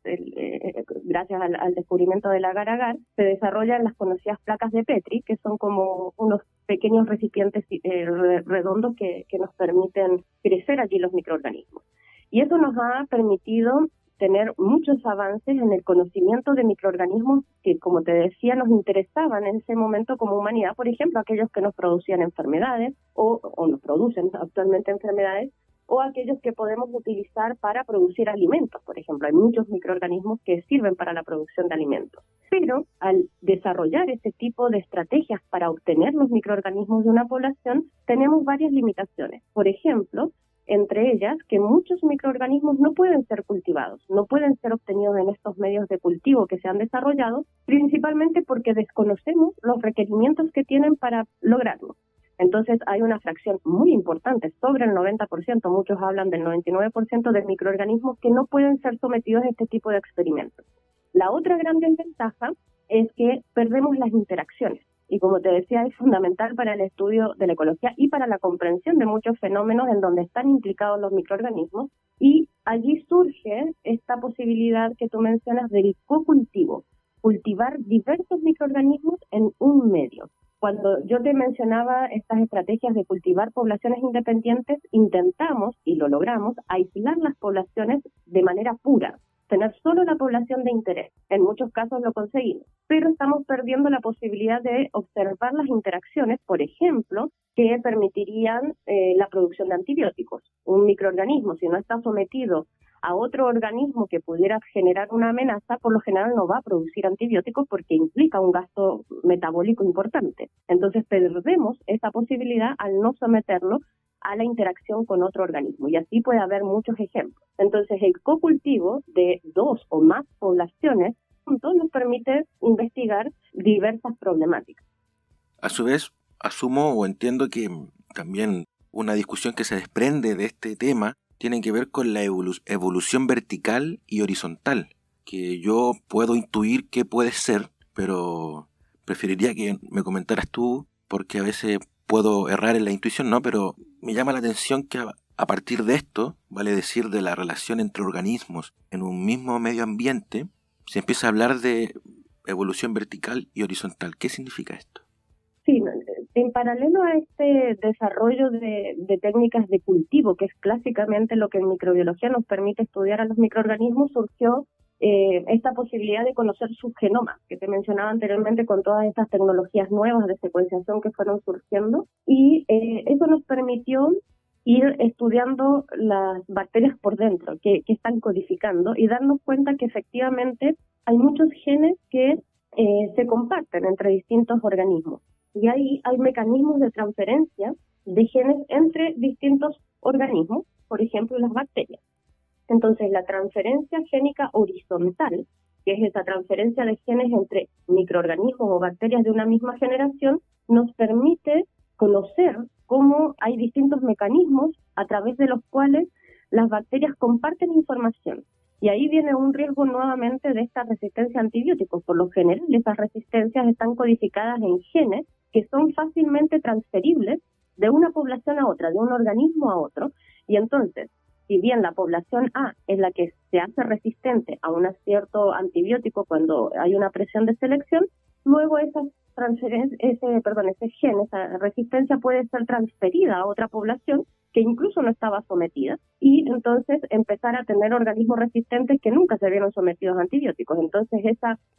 gracias al descubrimiento del agar-agar, se desarrollan las conocidas placas de Petri, que son como unos pequeños recipientes redondos que nos permiten crecer allí los microorganismos. Y eso nos ha permitido tener muchos avances en el conocimiento de microorganismos que, como te decía, nos interesaban en ese momento como humanidad, por ejemplo, aquellos que nos producían enfermedades o nos producen actualmente enfermedades, o aquellos que podemos utilizar para producir alimentos. Por ejemplo, hay muchos microorganismos que sirven para la producción de alimentos. Pero al desarrollar este tipo de estrategias para obtener los microorganismos de una población, tenemos varias limitaciones. Por ejemplo, entre ellas, que muchos microorganismos no pueden ser cultivados, no pueden ser obtenidos en estos medios de cultivo que se han desarrollado, principalmente porque desconocemos los requerimientos que tienen para lograrlo. Entonces hay una fracción muy importante, sobre el 90%, muchos hablan del 99% de microorganismos que no pueden ser sometidos a este tipo de experimentos. La otra gran desventaja es que perdemos las interacciones. Y como te decía, es fundamental para el estudio de la ecología y para la comprensión de muchos fenómenos en donde están implicados los microorganismos. Y allí surge esta posibilidad que tú mencionas del cocultivo, cultivar diversos microorganismos en un medio. Cuando yo te mencionaba estas estrategias de cultivar poblaciones independientes, intentamos, y lo logramos, aislar las poblaciones de manera pura, tener solo la población de interés. En muchos casos lo conseguimos, pero estamos perdiendo la posibilidad de observar las interacciones, por ejemplo, que permitirían la producción de antibióticos. Un microorganismo, si no está sometido a otro organismo que pudiera generar una amenaza, por lo general no va a producir antibióticos porque implica un gasto metabólico importante. Entonces perdemos esa posibilidad al no someterlo a la interacción con otro organismo, y así puede haber muchos ejemplos. Entonces el cocultivo de 2 o más poblaciones juntos nos permite investigar diversas problemáticas. A su vez, asumo o entiendo que también una discusión que se desprende de este tema tiene que ver con la evolución vertical y horizontal, que yo puedo intuir qué puede ser, pero preferiría que me comentaras tú, porque a veces puedo errar en la intuición, ¿no? Pero me llama la atención que a partir de esto, vale decir, de la relación entre organismos en un mismo medio ambiente, se empieza a hablar de evolución vertical y horizontal. ¿Qué significa esto? Sí, en paralelo a este desarrollo de técnicas de cultivo, que es clásicamente lo que en microbiología nos permite estudiar a los microorganismos, surgió esta posibilidad de conocer sus genomas, que te mencionaba anteriormente con todas estas tecnologías nuevas de secuenciación que fueron surgiendo, y eso nos permitió ir estudiando las bacterias por dentro, que están codificando, y darnos cuenta que efectivamente hay muchos genes que se comparten entre distintos organismos. Y ahí hay mecanismos de transferencia de genes entre distintos organismos, por ejemplo las bacterias. Entonces la transferencia génica horizontal, que es esa transferencia de genes entre microorganismos o bacterias de una misma generación, nos permite conocer cómo hay distintos mecanismos a través de los cuales las bacterias comparten información. Y ahí viene un riesgo nuevamente de esta resistencia a antibióticos. Por lo general, esas resistencias están codificadas en genes que son fácilmente transferibles de una población a otra, de un organismo a otro. Y entonces, si bien la población A es la que se hace resistente a un cierto antibiótico cuando hay una presión de selección, luego ese gen, esa resistencia puede ser transferida a otra población que incluso no estaba sometida, y entonces empezar a tener organismos resistentes que nunca se vieron sometidos a antibióticos. Entonces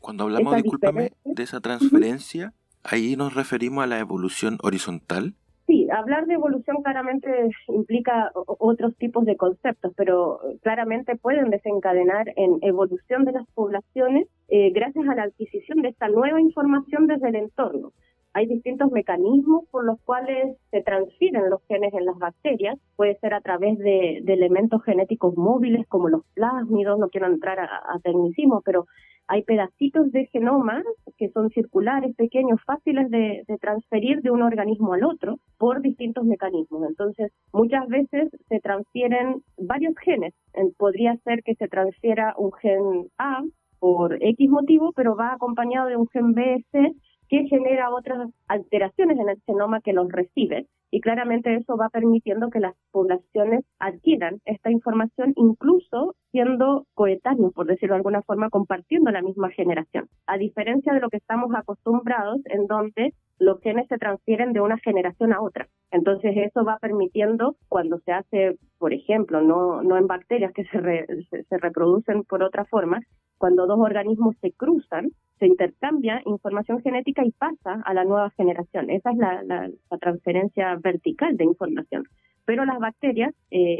cuando hablamos, discúlpame, de esa transferencia, ahí nos referimos a la evolución horizontal. Sí, hablar de evolución claramente implica otros tipos de conceptos, pero claramente pueden desencadenar en evolución de las poblaciones gracias a la adquisición de esta nueva información desde el entorno. Hay distintos mecanismos por los cuales se transfieren los genes en las bacterias. Puede ser a través de elementos genéticos móviles como los plásmidos, no quiero entrar a tecnicismo, pero hay pedacitos de genoma que son circulares, pequeños, fáciles de transferir de un organismo al otro por distintos mecanismos. Entonces, muchas veces se transfieren varios genes. Podría ser que se transfiera un gen A por X motivo, pero va acompañado de un gen B, C, que genera otras alteraciones en el genoma que los recibe. Y claramente eso va permitiendo que las poblaciones adquieran esta información, incluso siendo coetáneos, por decirlo de alguna forma, compartiendo la misma generación. A diferencia de lo que estamos acostumbrados, en donde los genes se transfieren de una generación a otra. Entonces eso va permitiendo, cuando se hace, por ejemplo, no en bacterias que se reproducen por otra forma, cuando dos organismos se cruzan, se intercambia información genética y pasa a la nueva generación. Esa es la transferencia vertical de información. Pero las bacterias,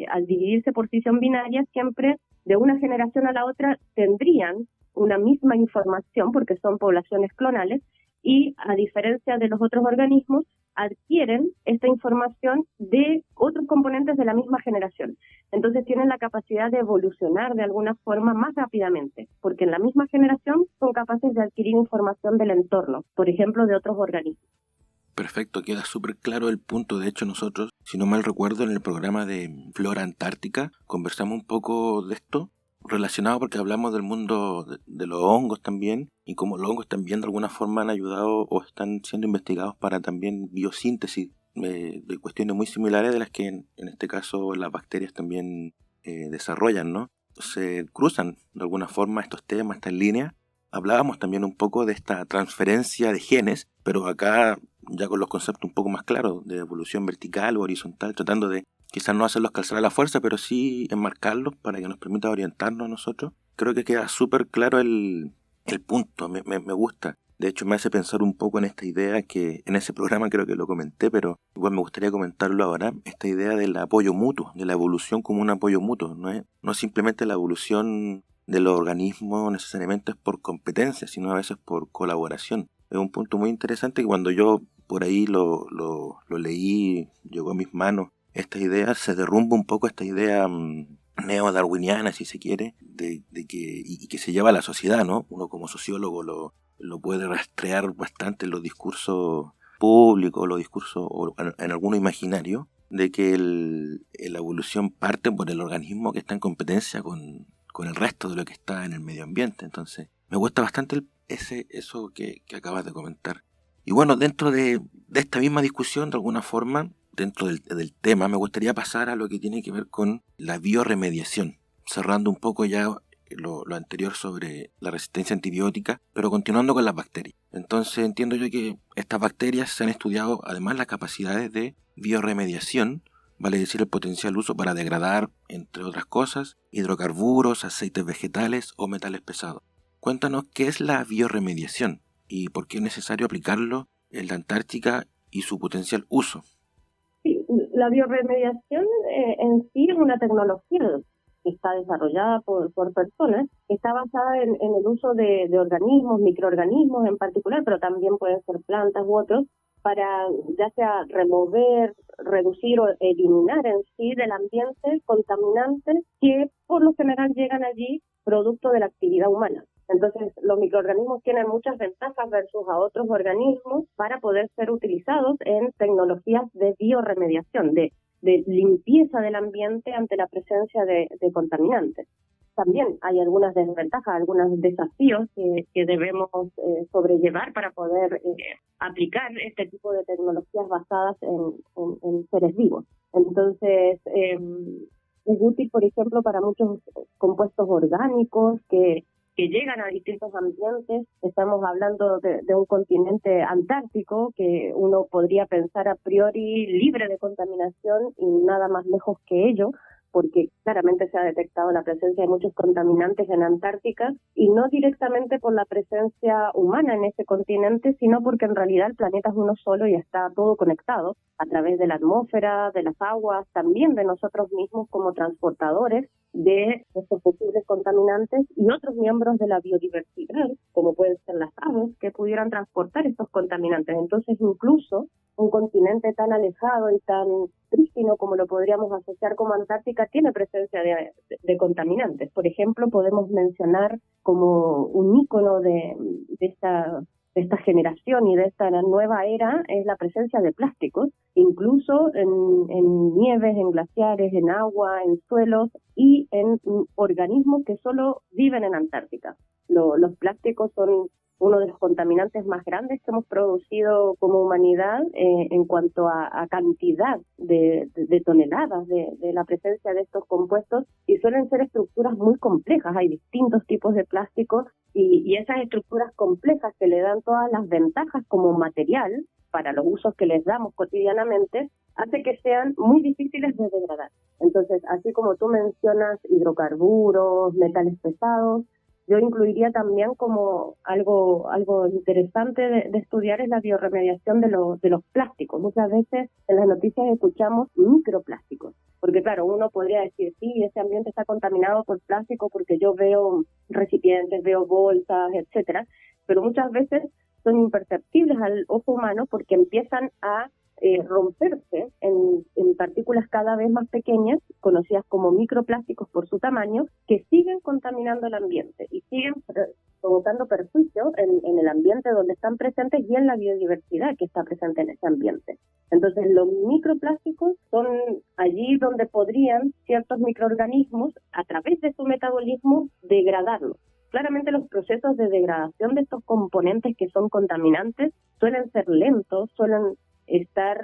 al dividirse por fisión binaria, siempre de una generación a la otra tendrían una misma información porque son poblaciones clonales, y a diferencia de los otros organismos, adquieren esta información de otros componentes de la misma generación. Entonces tienen la capacidad de evolucionar de alguna forma más rápidamente, porque en la misma generación son capaces de adquirir información del entorno, por ejemplo, de otros organismos. Perfecto, queda súper claro el punto. De hecho, nosotros, si no mal recuerdo, en el programa de Flora Antártica conversamos un poco de esto, relacionado porque hablamos del mundo de los hongos también, y cómo los hongos también de alguna forma han ayudado o están siendo investigados para también biosíntesis de cuestiones muy similares de las que en este caso las bacterias también desarrollan, ¿no? Se cruzan de alguna forma estos temas, estas líneas. Hablábamos también un poco de esta transferencia de genes, pero acá ya con los conceptos un poco más claros de evolución vertical o horizontal, tratando de quizás no hacerlos calzar a la fuerza, pero sí enmarcarlos para que nos permita orientarnos a nosotros. Creo que queda súper claro el punto, me gusta. De hecho, me hace pensar un poco en esta idea que en ese programa creo que lo comenté, pero igual me gustaría comentarlo ahora, esta idea del apoyo mutuo, de la evolución como un apoyo mutuo. No es simplemente la evolución de los organismos necesariamente es por competencia, sino a veces por colaboración. Es un punto muy interesante que cuando yo por ahí lo leí, llegó a mis manos, esta idea, se derrumba un poco esta idea neodarwiniana, si se quiere, de que, y que se lleva a la sociedad, ¿no? Uno como sociólogo lo puede rastrear bastante en los discursos públicos, los discursos o en alguno imaginario, de que la evolución parte por el organismo que está en competencia con el resto de lo que está en el medio ambiente. Entonces, me gusta bastante eso que acabas de comentar. Y bueno, dentro de esta misma discusión, de alguna forma, dentro del tema, me gustaría pasar a lo que tiene que ver con la bioremediación, cerrando un poco ya lo anterior sobre la resistencia antibiótica, pero continuando con las bacterias. Entonces entiendo yo que estas bacterias se han estudiado además las capacidades de bioremediación, vale decir el potencial uso para degradar, entre otras cosas, hidrocarburos, aceites vegetales o metales pesados. Cuéntanos qué es la bioremediación y por qué es necesario aplicarlo en la Antártica y su potencial uso. Sí, la bioremediación en sí es una tecnología que está desarrollada por personas, que está basada en el uso de organismos, microorganismos en particular, pero también pueden ser plantas u otros, para ya sea remover, reducir o eliminar en sí del ambiente contaminantes que por lo general llegan allí producto de la actividad humana. Entonces, los microorganismos tienen muchas ventajas versus a otros organismos para poder ser utilizados en tecnologías de bioremediación, de limpieza del ambiente ante la presencia de contaminantes. También hay algunas desventajas, algunos desafíos que debemos sobrellevar para poder aplicar este tipo de tecnologías basadas en seres vivos. Entonces, es útil, por ejemplo, para muchos compuestos orgánicos que llegan a distintos ambientes. Estamos hablando de un continente antártico que uno podría pensar a priori libre de contaminación y nada más lejos que ello, porque claramente se ha detectado la presencia de muchos contaminantes en Antártica y no directamente por la presencia humana en ese continente, sino porque en realidad el planeta es uno solo y está todo conectado a través de la atmósfera, de las aguas, también de nosotros mismos como transportadores de estos posibles contaminantes y otros miembros de la biodiversidad, como pueden ser las aves, que pudieran transportar estos contaminantes. Entonces, incluso un continente tan alejado y tan prístino como lo podríamos asociar como Antártica tiene presencia de contaminantes. Por ejemplo, podemos mencionar como un ícono de esta generación y de esta nueva era es la presencia de plásticos, incluso en nieves, en glaciares, en agua, en suelos y en organismos que solo viven en Antártica. Los plásticos son uno de los contaminantes más grandes que hemos producido como humanidad en cuanto a cantidad de toneladas de la presencia de estos compuestos, y suelen ser estructuras muy complejas. Hay distintos tipos de plásticos y esas estructuras complejas que le dan todas las ventajas como material para los usos que les damos cotidianamente, hace que sean muy difíciles de degradar. Entonces, así como tú mencionas hidrocarburos, metales pesados, yo incluiría también como algo interesante de estudiar es la bioremediación de los plásticos. Muchas veces en las noticias escuchamos microplásticos, porque claro, uno podría decir, sí, ese ambiente está contaminado por plástico porque yo veo recipientes, veo bolsas, etcétera, pero muchas veces son imperceptibles al ojo humano porque empiezan a romperse en partículas cada vez más pequeñas, conocidas como microplásticos por su tamaño, que siguen contaminando el ambiente y siguen provocando perjuicios en el ambiente donde están presentes y en la biodiversidad que está presente en ese ambiente. Entonces, los microplásticos son allí donde podrían ciertos microorganismos, a través de su metabolismo, degradarlos. Claramente los procesos de degradación de estos componentes que son contaminantes suelen ser lentos, suelen estar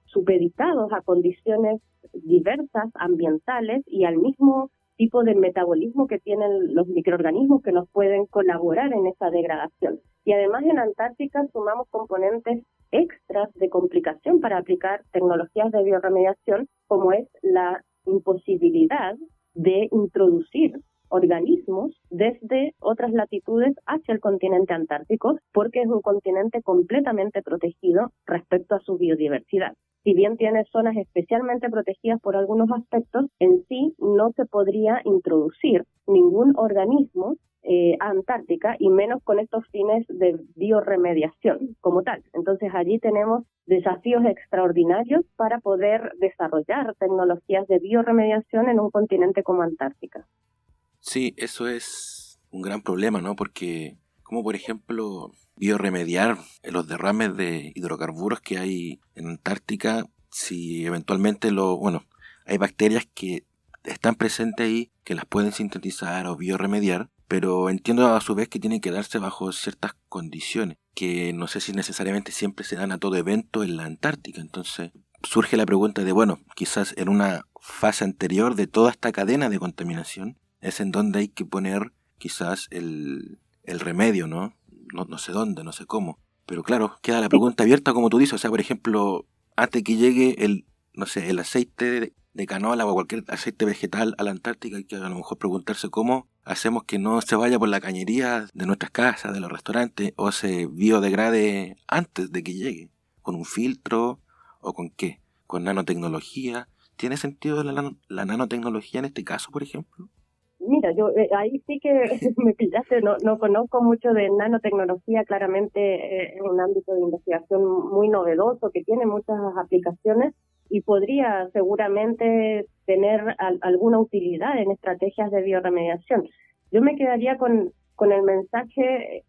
supeditados a condiciones diversas, ambientales, y al mismo tipo de metabolismo que tienen los microorganismos que nos pueden colaborar en esa degradación. Y además en Antártica sumamos componentes extras de complicación para aplicar tecnologías de bioremediación, como es la imposibilidad de introducir organismos desde otras latitudes hacia el continente antártico, porque es un continente completamente protegido respecto a su biodiversidad. Si bien tiene zonas especialmente protegidas por algunos aspectos, en sí no se podría introducir ningún organismo a Antártica, y menos con estos fines de bioremediación como tal. Entonces allí tenemos desafíos extraordinarios para poder desarrollar tecnologías de bioremediación en un continente como Antártica. Sí, eso es un gran problema, ¿no? Porque, como por ejemplo, bioremediar los derrames de hidrocarburos que hay en Antártica, si eventualmente hay bacterias que están presentes ahí, que las pueden sintetizar o bioremediar, pero entiendo a su vez que tienen que darse bajo ciertas condiciones, que no sé si necesariamente siempre se dan a todo evento en la Antártica. Entonces surge la pregunta de, quizás en una fase anterior de toda esta cadena de contaminación, es en donde hay que poner quizás el remedio, ¿no? No sé dónde, no sé cómo. Pero claro, queda la pregunta abierta, como tú dices. O sea, por ejemplo, antes que llegue el aceite de canola o cualquier aceite vegetal a la Antártica, hay que a lo mejor preguntarse cómo hacemos que no se vaya por la cañería de nuestras casas, de los restaurantes, o se biodegrade antes de que llegue. ¿Con un filtro o con qué? ¿Con nanotecnología? ¿Tiene sentido la nanotecnología en este caso, por ejemplo? Mira, yo ahí sí que me pillaste, no conozco mucho de nanotecnología. Claramente es un ámbito de investigación muy novedoso que tiene muchas aplicaciones y podría seguramente tener alguna utilidad en estrategias de bioremediación. Yo me quedaría con el mensaje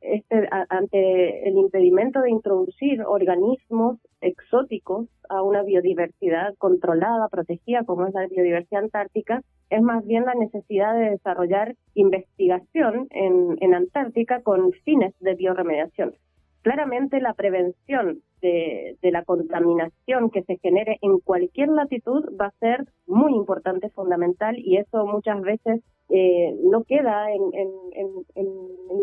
ante el impedimento de introducir organismos exóticos a una biodiversidad controlada, protegida, como es la biodiversidad antártica. Es más bien la necesidad de desarrollar investigación en Antártica con fines de bioremediación. Claramente la prevención de la contaminación que se genere en cualquier latitud va a ser muy importante, fundamental, y eso muchas veces no queda en el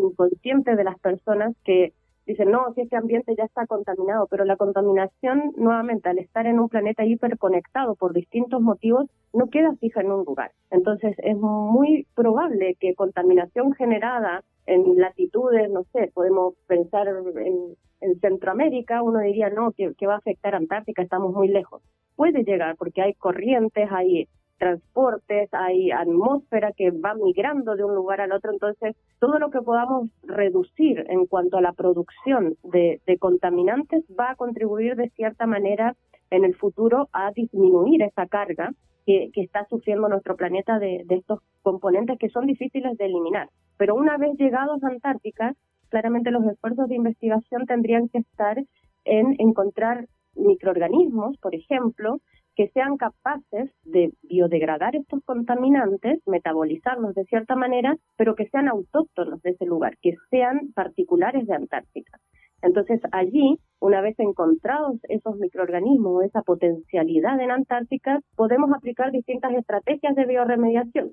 inconsciente de las personas que dicen, no, si este ambiente ya está contaminado, pero la contaminación, nuevamente, al estar en un planeta hiperconectado por distintos motivos, no queda fija en un lugar. Entonces, es muy probable que contaminación generada en latitudes, no sé, podemos pensar en Centroamérica, uno diría, no, que va a afectar a Antártica, estamos muy lejos. Puede llegar, porque hay corrientes, hay transportes, hay atmósfera que va migrando de un lugar al otro. Entonces todo lo que podamos reducir en cuanto a la producción de contaminantes va a contribuir de cierta manera en el futuro a disminuir esa carga que está sufriendo nuestro planeta de estos componentes que son difíciles de eliminar. Pero una vez llegados a Antártica, claramente los esfuerzos de investigación tendrían que estar en encontrar microorganismos, por ejemplo, que sean capaces de biodegradar estos contaminantes, metabolizarlos de cierta manera, pero que sean autóctonos de ese lugar, que sean particulares de Antártica. Entonces allí, una vez encontrados esos microorganismos, esa potencialidad en Antártica, podemos aplicar distintas estrategias de bioremediación.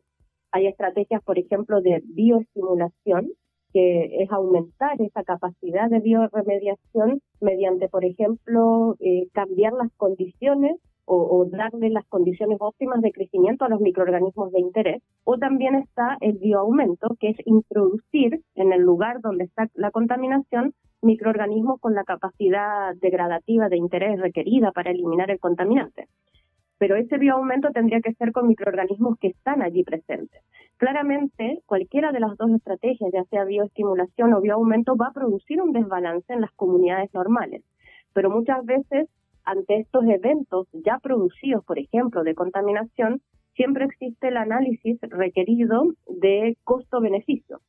Hay estrategias, por ejemplo, de bioestimulación, que es aumentar esa capacidad de bioremediación mediante, por ejemplo, cambiar las condiciones o darle las condiciones óptimas de crecimiento a los microorganismos de interés. O también está el bioaumento, que es introducir en el lugar donde está la contaminación microorganismos con la capacidad degradativa de interés requerida para eliminar el contaminante. Pero ese bioaumento tendría que ser con microorganismos que están allí presentes. Claramente, cualquiera de las dos estrategias, ya sea bioestimulación o bioaumento, va a producir un desbalance en las comunidades normales. Pero muchas veces, ante estos eventos ya producidos, por ejemplo, de contaminación, siempre existe el análisis requerido de costo-beneficio.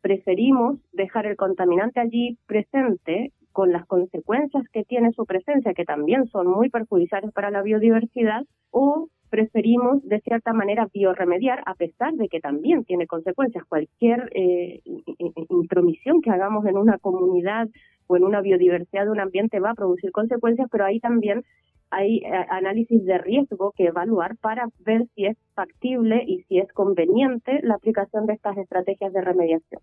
preferimos dejar el contaminante allí presente con las consecuencias que tiene su presencia, que también son muy perjudiciales para la biodiversidad, o preferimos de cierta manera biorremediar, a pesar de que también tiene consecuencias. Cualquier intromisión que hagamos en una comunidad o en una biodiversidad de un ambiente va a producir consecuencias, pero ahí también hay análisis de riesgo que evaluar para ver si es factible y si es conveniente la aplicación de estas estrategias de remediación.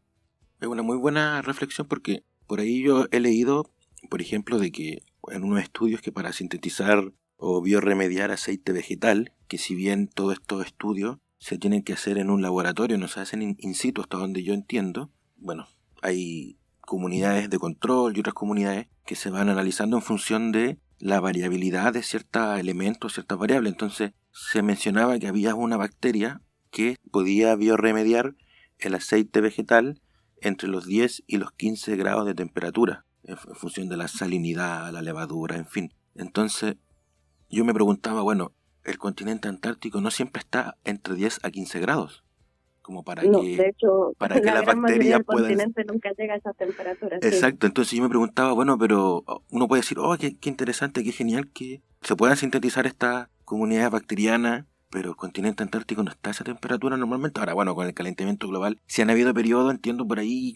Es una muy buena reflexión porque por ahí yo he leído, por ejemplo, de que en unos estudios que para sintetizar o biorremediar aceite vegetal, que si bien todos estos estudios se tienen que hacer en un laboratorio, no se hacen in situ hasta donde yo entiendo, bueno, hay comunidades de control y otras comunidades que se van analizando en función de la variabilidad de ciertos elementos, ciertas variables. Entonces se mencionaba que había una bacteria que podía biorremediar el aceite vegetal entre los 10 y los 15 grados de temperatura, en función de la salinidad, la levadura, en fin. Entonces yo me preguntaba, bueno, el continente antártico no siempre está entre 10 a 15 grados, como para que, de hecho, para que las bacterias puedan... El continente nunca llega a esas temperaturas. Exacto, sí. Entonces yo me preguntaba, bueno, pero uno puede decir, oh, qué interesante, qué genial que se puedan sintetizar estas comunidades bacterianas, pero el continente antártico no está a esa temperatura normalmente. Ahora, bueno, con el calentamiento global, sí han habido periodos, entiendo, por ahí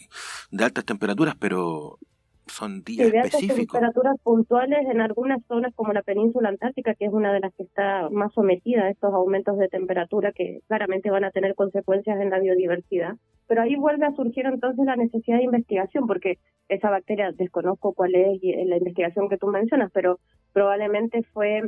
de altas temperaturas, pero son días específicos. Temperaturas puntuales en algunas zonas como la península antártica, que es una de las que está más sometida a estos aumentos de temperatura que claramente van a tener consecuencias en la biodiversidad. Pero ahí vuelve a surgir entonces la necesidad de investigación, porque esa bacteria, desconozco cuál es la investigación que tú mencionas, pero probablemente fue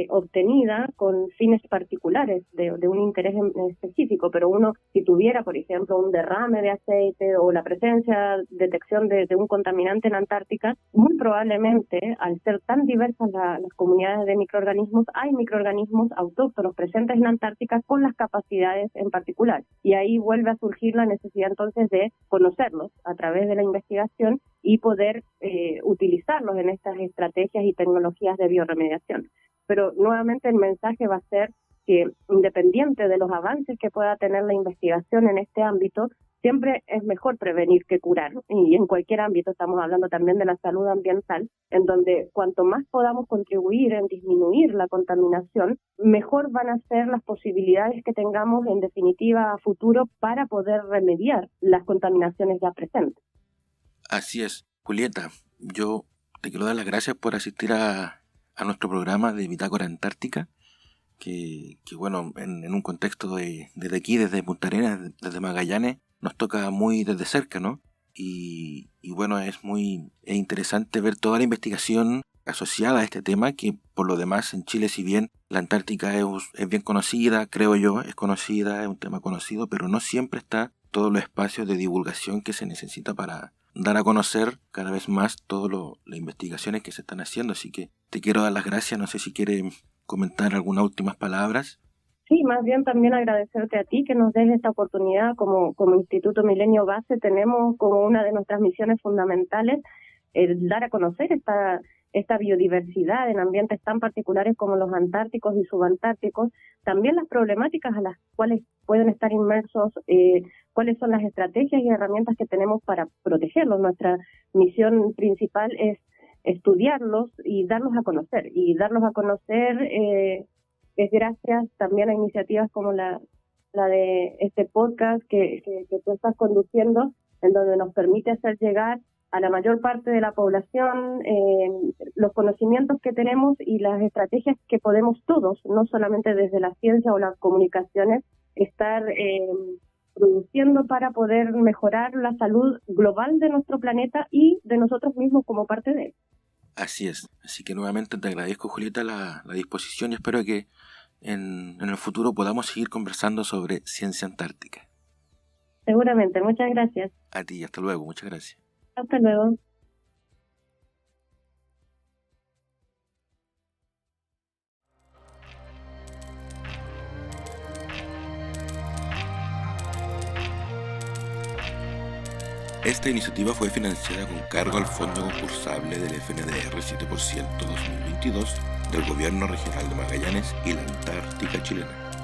obtenida con fines particulares de un interés específico, pero uno, si tuviera, por ejemplo, un derrame de aceite o la presencia, detección de un contaminante en Antártica, muy probablemente, al ser tan diversas las comunidades de microorganismos, hay microorganismos autóctonos presentes en Antártica con las capacidades en particular. Y ahí vuelve a surgir la necesidad entonces de conocerlos a través de la investigación y poder utilizarlos en estas estrategias y tecnologías de biorremediación. Pero nuevamente el mensaje va a ser que, independiente de los avances que pueda tener la investigación en este ámbito, siempre es mejor prevenir que curar. Y en cualquier ámbito, estamos hablando también de la salud ambiental, en donde cuanto más podamos contribuir en disminuir la contaminación, mejor van a ser las posibilidades que tengamos en definitiva a futuro para poder remediar las contaminaciones ya presentes. Así es. Julieta, yo te quiero dar las gracias por asistir a nuestro programa de Bitácora Antártica, que bueno, en un contexto desde aquí, desde Punta Arenas, desde Magallanes, nos toca muy desde cerca, ¿no? Y bueno, es interesante ver toda la investigación asociada a este tema, que por lo demás en Chile, si bien la Antártica es bien conocida, creo yo, es conocida, es un tema conocido, pero no siempre está todos los espacios de divulgación que se necesita para dar a conocer cada vez más todas las investigaciones que se están haciendo. Así que te quiero dar las gracias, no sé si quieres comentar algunas últimas palabras. Sí, más bien también agradecerte a ti que nos des esta oportunidad. Como Instituto Milenio Base tenemos como una de nuestras misiones fundamentales el dar a conocer esta biodiversidad en ambientes tan particulares como los antárticos y subantárticos, también las problemáticas a las cuales pueden estar inmersos, cuáles son las estrategias y herramientas que tenemos para protegerlos. Nuestra misión principal es estudiarlos y darlos a conocer. Y darlos a conocer es gracias también a iniciativas como la de este podcast que tú estás conduciendo, en donde nos permite hacer llegar a la mayor parte de la población los conocimientos que tenemos y las estrategias que podemos todos, no solamente desde la ciencia o las comunicaciones, estar produciendo para poder mejorar la salud global de nuestro planeta y de nosotros mismos como parte de él. Así es. Así que nuevamente te agradezco, Julieta, la disposición y espero que en el futuro podamos seguir conversando sobre ciencia antártica. Seguramente. Muchas gracias. A ti, hasta luego. Muchas gracias. Hasta luego. Esta iniciativa fue financiada con cargo al Fondo Concursable del FNDR 7% 2022 del Gobierno Regional de Magallanes y la Antártica Chilena.